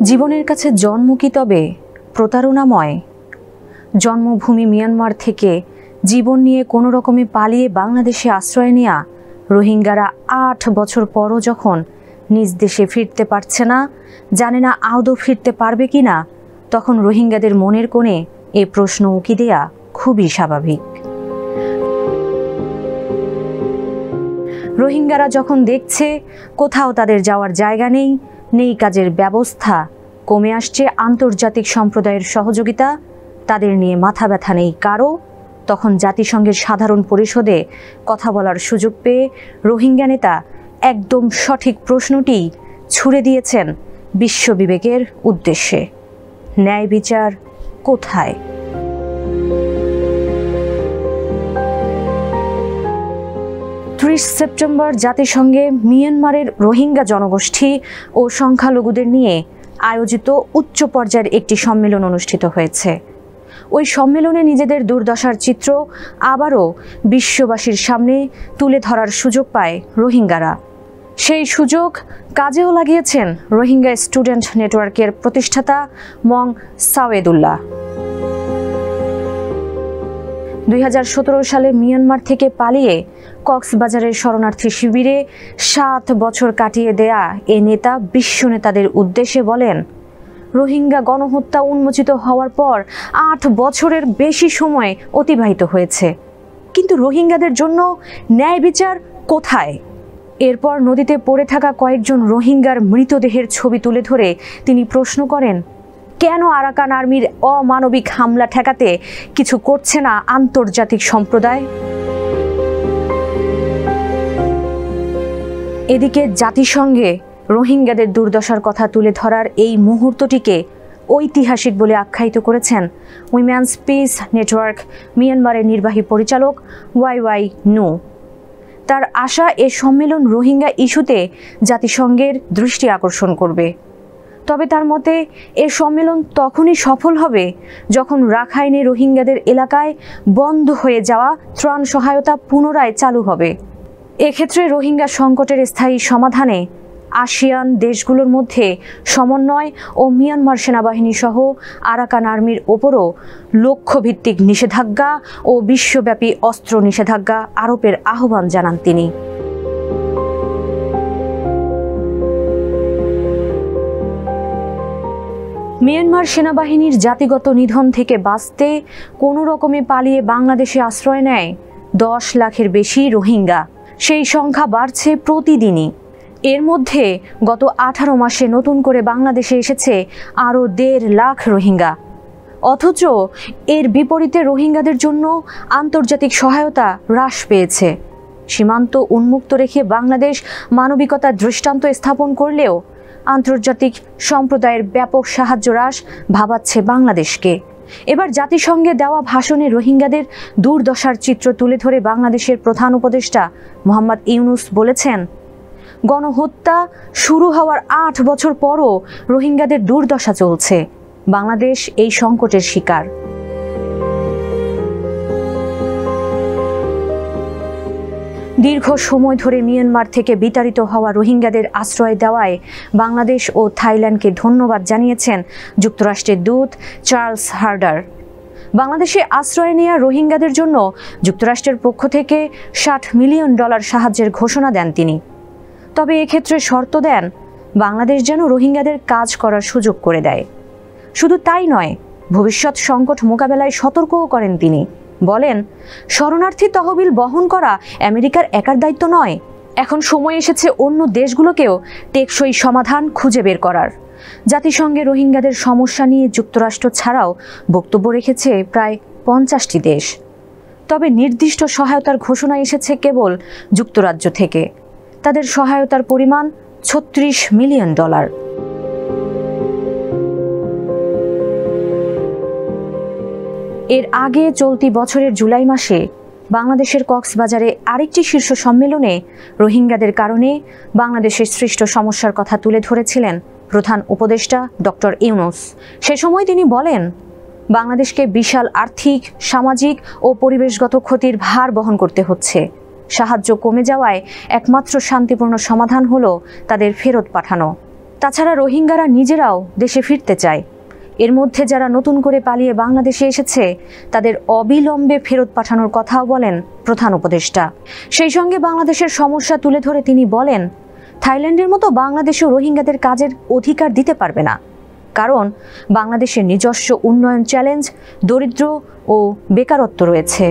জীবনের কাছে জন্ম কি তবে প্রতারণাময়? জন্মভূমি মিয়ানমার থেকে জীবন নিয়ে কোনো রকমে পালিয়ে বাংলাদেশে আশ্রয় নেয়া রোহিঙ্গারা ৮ বছর পরও যখন নিজ দেশে ফিরতে পারছে না, জানে না আদৌ ফিরতে পারবে কি না, তখন রোহিঙ্গাদের মনের কোণে এ প্রশ্ন উকি দেয়া খুবই স্বাভাবিক। রোহিঙ্গারা যখন দেখছে কোথাও তাদের যাওয়ার জায়গা নেই, নেই কাজের ব্যবস্থা, কমে আসছে আন্তর্জাতিক সম্প্রদায়ের সহযোগিতা, তাদের নিয়ে মাথা ব্যথা নেই কারো, তখন জাতিসংঘের সাধারণ পরিষদে কথা বলার সুযোগ পেয়ে রোহিঙ্গা নেতা একদম সঠিক প্রশ্নটি ছুড়ে দিয়েছেন বিশ্ব বিবেকের উদ্দেশ্যে। ন্যায় বিচার কোথায়? সেপ্টেম্বর জাতিসংঘে মিয়ানমারের রোহিঙ্গা জনগোষ্ঠী ও সংখ্যালঘুদের নিয়ে আয়োজিত উচ্চ পর্যায়ের একটি সম্মেলন অনুষ্ঠিত হয়েছে। ওই সম্মেলনে নিজেদের দুর্দশার চিত্র আবারও বিশ্ববাসীর সামনে তুলে ধরার সুযোগ পায় রোহিঙ্গারা। সেই সুযোগ কাজেও লাগিয়েছেন রোহিঙ্গা স্টুডেন্ট নেটওয়ার্কের প্রতিষ্ঠাতা মং সাওয়েদুল্লাহ। 2017 সালে মিয়ানমার থেকে পালিয়ে কক্সবাজারের শরণার্থী শিবিরে 7 বছর কাটিয়ে দেয়া এ নেতা বিশ্ব নেতাদের উদ্দেশ্যে বলেন, রোহিঙ্গা গণহত্যা উন্মোচিত হওয়ার পর 8 বছরের বেশি সময় অতিবাহিত হয়েছে, কিন্তু রোহিঙ্গাদের জন্য ন্যায় বিচার কোথায়? এরপর নদীতে পড়ে থাকা কয়েকজন রোহিঙ্গার মৃতদেহের ছবি তুলে ধরে তিনি প্রশ্ন করেন, কেন আরাকান আর্মির অমানবিক হামলা ঠেকাতে কিছু করছে না আন্তর্জাতিক সম্প্রদায়? এদিকে জাতিসংঘে রোহিঙ্গাদের দুর্দশার কথা তুলে ধরার এই মুহূর্তটিকে ঐতিহাসিক বলে আখ্যায়িত করেছেন উইমেন্স পিস নেটওয়ার্ক মিয়ানমারের নির্বাহী পরিচালক ওয়াই নু। তার আশা এ সম্মেলন রোহিঙ্গা ইস্যুতে জাতিসংঘের দৃষ্টি আকর্ষণ করবে। তবে তার মতে এ সম্মেলন তখনই সফল হবে যখন রাখাইনে রোহিঙ্গাদের এলাকায় বন্ধ হয়ে যাওয়া ত্রাণ সহায়তা পুনরায় চালু হবে। এক্ষেত্রে রোহিঙ্গা সংকটের স্থায়ী সমাধানে আসিয়ান দেশগুলোর মধ্যে সমন্বয় ও মিয়ানমার সেনাবাহিনী সহ আরাকান আর্মির ওপরও লক্ষ্যভিত্তিক নিষেধাজ্ঞা ও বিশ্বব্যাপী অস্ত্র নিষেধাজ্ঞা আরোপের আহ্বান জানান তিনি। মিয়ানমার সেনাবাহিনীর জাতিগত নিধন থেকে বাঁচতে কোনো রকমে পালিয়ে বাংলাদেশে আশ্রয় নেয় 10 লাখের বেশি রোহিঙ্গা। সেই সংখ্যা বাড়ছে প্রতিদিনই। এর মধ্যে গত 18 মাসে নতুন করে বাংলাদেশে এসেছে আরও 1.5 লাখ রোহিঙ্গা। অথচ এর বিপরীতে রোহিঙ্গাদের জন্য আন্তর্জাতিক সহায়তা হ্রাস পেয়েছে। সীমান্ত উন্মুক্ত রেখে বাংলাদেশ মানবিকতার দৃষ্টান্ত স্থাপন করলেও আন্তর্জাতিক সম্প্রদায়ের ব্যাপক সাহায্য হ্রাস ভাবাচ্ছে বাংলাদেশকে। এবার জাতিসংঘে দেওয়া ভাষণে রোহিঙ্গাদের দুর্দশার চিত্র তুলে ধরে বাংলাদেশের প্রধান উপদেষ্টা মোহাম্মদ ইউনূস বলেছেন, গণহত্যা শুরু হওয়ার 8 বছর পরও রোহিঙ্গাদের দুর্দশা চলছে। বাংলাদেশ এই সংকটের শিকার। দীর্ঘ সময় ধরে মিয়ানমার থেকে বিতাড়িত হওয়া রোহিঙ্গাদের আশ্রয় দেওয়ায় বাংলাদেশ ও থাইল্যান্ডকে ধন্যবাদ জানিয়েছেন যুক্তরাষ্ট্রের দূত চার্লস হার্ডার। বাংলাদেশে আশ্রয় নেওয়া রোহিঙ্গাদের জন্য যুক্তরাষ্ট্রের পক্ষ থেকে $60 মিলিয়ন সাহায্যের ঘোষণা দেন তিনি। তবে এক্ষেত্রে শর্ত দেন, বাংলাদেশ যেন রোহিঙ্গাদের কাজ করার সুযোগ করে দেয়। শুধু তাই নয়, ভবিষ্যৎ সংকট মোকাবেলায় সতর্কও করেন তিনি। বলেন, শরণার্থী তহবিল বহন করা আমেরিকার একার দায়িত্ব নয়। এখন সময় এসেছে অন্য দেশগুলোকেও টেকসই সমাধান খুঁজে বের করার। জাতিসংঘে রোহিঙ্গাদের সমস্যা নিয়ে যুক্তরাষ্ট্র ছাড়াও বক্তব্য রেখেছে প্রায় 50টি দেশ। তবে নির্দিষ্ট সহায়তার ঘোষণা এসেছে কেবল যুক্তরাজ্য থেকে। তাদের সহায়তার পরিমাণ $36 মিলিয়ন। এর আগে চলতি বছরের জুলাই মাসে বাংলাদেশের কক্সবাজারে আরেকটি শীর্ষ সম্মেলনে রোহিঙ্গাদের কারণে বাংলাদেশের সৃষ্ট সমস্যার কথা তুলে ধরেছিলেন প্রধান উপদেষ্টা ডক্টর ইউনূস। সে সময় তিনি বলেন, বাংলাদেশকে বিশাল আর্থিক, সামাজিক ও পরিবেশগত ক্ষতির ভার বহন করতে হচ্ছে। সাহায্য কমে যাওয়ায় একমাত্র শান্তিপূর্ণ সমাধান হলো তাদের ফেরত পাঠানো। তাছাড়া রোহিঙ্গারা নিজেরাও দেশে ফিরতে চায়। এর মধ্যে যারা নতুন করে পালিয়ে বাংলাদেশে এসেছে তাদের অবিলম্বে ফেরত পাঠানোর কথাও বলেন প্রধান উপদেষ্টা। সেই সঙ্গে বাংলাদেশের সমস্যা তুলে ধরে তিনি বলেন, থাইল্যান্ডের মতো বাংলাদেশও রোহিঙ্গাদের কাজের অধিকার দিতে পারবে না, কারণ বাংলাদেশের নিজস্ব উন্নয়ন চ্যালেঞ্জ, দরিদ্র ও বেকারত্ব রয়েছে।